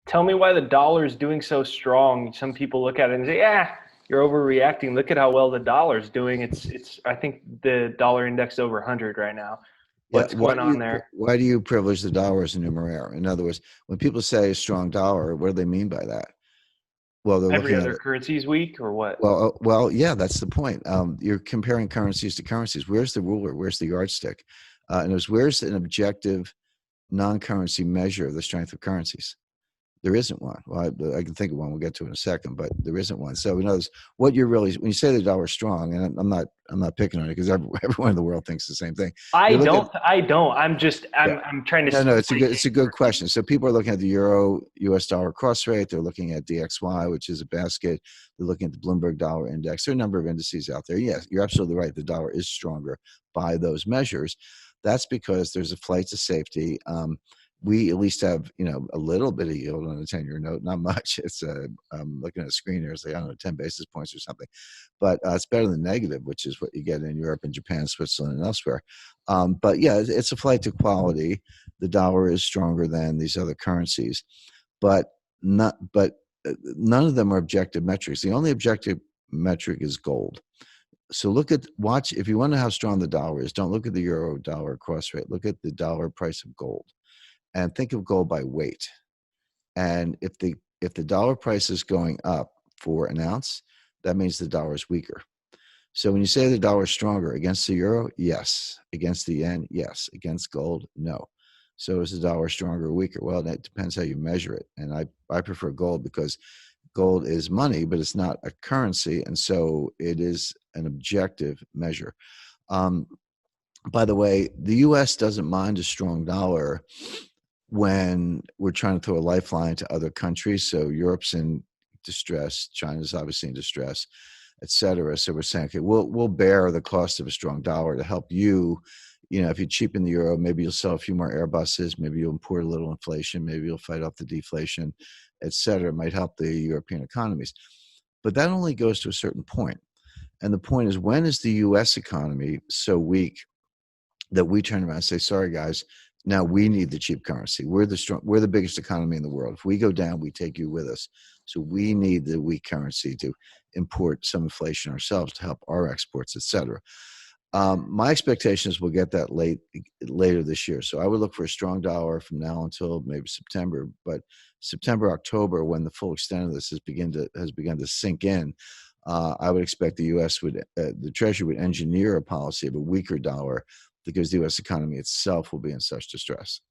Tell me why the dollar is doing so strong. Some people look at it and say, "Yeah, you're overreacting. Look at how well the dollar is doing." It's. I think the dollar index is over 100 right now. Yeah, What's going on there? why do you privilege the dollar as a numeraire? In other words, when people say a strong dollar, what do they mean by that? Well, they're Every looking at other it. currency's weak or what? Well, yeah, that's the point. You're comparing currencies to currencies. Where's the ruler? Where's the yardstick? And it was where's an objective non-currency measure of the strength of currencies? There isn't one. Well, I can think of one. We'll get to it in a second, but there isn't one. So, in other words, what you're really when you say the dollar's strong, and I'm not picking on it because everyone in the world thinks the same thing. I You're looking at don't. I don't. I'm just. yeah. I'm trying to No, it's a place good it correctly. question. So people are looking at the euro US dollar cross rate. They're looking at DXY, which is a basket. They're looking at the Bloomberg dollar index. There are a number of indices out there. Yes, you're absolutely right. The dollar is stronger by those measures. That's because there's a flight to safety. We at least have, a little bit of yield on a 10-year note, not much. It's looking at a screen here, it's like, I don't know, 10 basis points or something, but it's better than negative, which is what you get in Europe and Japan, Switzerland, and elsewhere. But yeah, it's a flight to quality. The dollar is stronger than these other currencies, but none of them are objective metrics. The only objective metric is gold. So watch if you wonder how strong the dollar is. Don't look at the euro dollar cross rate. Look at the dollar price of gold, and think of gold by weight. And if the dollar price is going up for an ounce, that means the dollar is weaker. So when you say the dollar is stronger against the euro, yes. Against the yen, yes. Against gold, no. So is the dollar stronger or weaker? Well, that depends how you measure it. And I prefer gold because gold is money, but it's not a currency. And so it is an objective measure. Um, by the way, the US doesn't mind a strong dollar when we're trying to throw a lifeline to other countries. So Europe's in distress, China's obviously in distress, et cetera. So we're saying, okay, we'll bear the cost of a strong dollar to help you. If you cheapen the euro, maybe you'll sell a few more Airbuses, maybe you'll import a little inflation, maybe you'll fight off the deflation, et cetera. It might help the European economies. But that only goes to a certain point. And the point is, when is the US economy so weak that we turn around and say, sorry, guys, now we need the cheap currency. We're the biggest economy in the world. If we go down, we take you with us. So we need the weak currency to import some inflation ourselves to help our exports, et cetera. My expectation is we'll get that later this year. So I would look for a strong dollar from now until maybe September. But September, October, when the full extent of this has begun to sink in, I would expect the Treasury would engineer a policy of a weaker dollar because the U.S. economy itself will be in such distress.